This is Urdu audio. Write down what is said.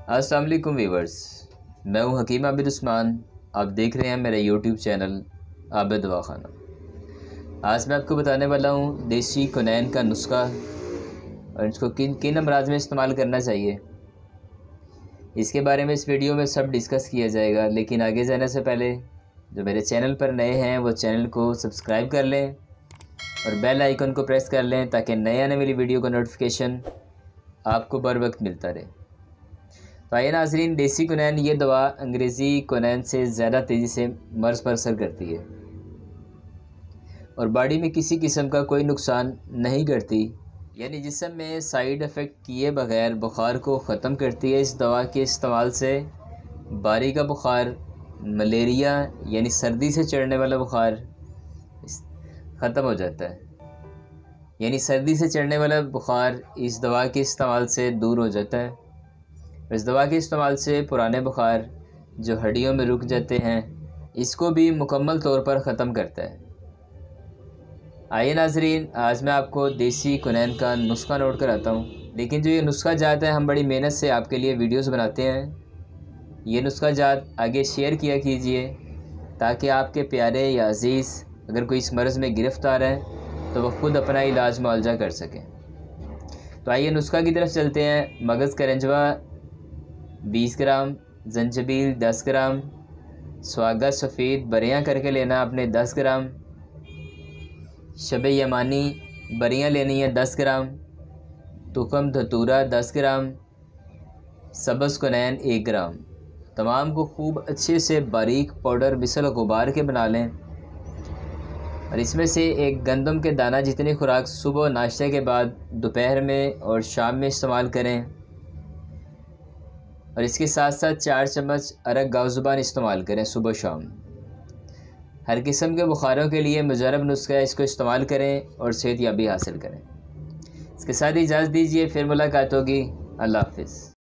السلام علیکم ویورز، میں ہوں حکیم عابد عثمان۔ آپ دیکھ رہے ہیں میرا یوٹیوب چینل عابد دواخانہ۔ آج میں آپ کو بتانے والا ہوں دیسی کونین کا نسخہ اور اس کو کن امراض میں استعمال کرنا چاہیے، اس کے بارے میں اس ویڈیو میں سب ڈسکس کیا جائے گا۔ لیکن آگے جانے سے پہلے جو میرے چینل پر نئے ہیں وہ چینل کو سبسکرائب کر لیں اور بیل آئیکن کو پریس کر لیں تاکہ نئے آنے والی ویڈیو کا نوٹیفیکیشن آپ کو بر وقت ملتا رہے۔ تو آئیے ناظرین، دیسی کونین یہ دوا انگریزی کونین سے زیادہ تیزی سے مرض پر اثر کرتی ہے اور باڈی میں کسی قسم کا کوئی نقصان نہیں کرتی، یعنی جسم میں سائیڈ افیکٹ کیے بغیر بخار کو ختم کرتی ہے۔ اس دوا کے استعمال سے باری کا بخار، ملیریا یعنی سردی سے چڑھنے والا بخار ختم ہو جاتا ہے، یعنی سردی سے چڑھنے والا بخار اس دوا کے استعمال سے دور ہو جاتا ہے۔ اس دوا کے استعمال سے پرانے بخار جو ہڈیوں میں رک جاتے ہیں اس کو بھی مکمل طور پر ختم کرتا ہے۔ آئیے ناظرین، آج میں آپ کو دیسی کونین کا نسخہ نوٹ کراتا ہوں۔ لیکن جو یہ نسخہ جات ہے ہم بڑی محنت سے آپ کے لیے ویڈیوز بناتے ہیں، یہ نسخہ جات آگے شیئر کیا کیجئے تاکہ آپ کے پیارے یا عزیز اگر کوئی اس مرض میں گرفتار ہے تو وہ خود اپنا علاج معالجہ کر سکیں۔ تو آئیے نسخہ کی طرف چلتے ہیں۔ مغز کرنجوا 20 گرام، زنجبیل 10 گرام، سواگا سفید بریاں کر کے لینا آپ نے 10 گرام، شب یمانی بریاں لینی ہے 10 گرام، تخم دھتورا 10 گرام، سبز کونین 1 گرام۔ تمام کو خوب اچھے سے باریک پاؤڈر مثل غبار کے بنا لیں اور اس میں سے ایک گندم کے دانہ جتنی خوراک صبح ناشتے کے بعد، دوپہر میں اور شام میں استعمال کریں، اور اس کے ساتھ ساتھ 4 چمچ ارگ گاؤ زبان استعمال کریں صبح شام۔ ہر قسم کے بخاروں کے لیے مجرب نسخہ ہے، اس کو استعمال کریں اور صحت یابی حاصل کریں۔ اس کے ساتھ اجازت دیجیے، پھر ملاقات ہوگی۔ اللہ حافظ۔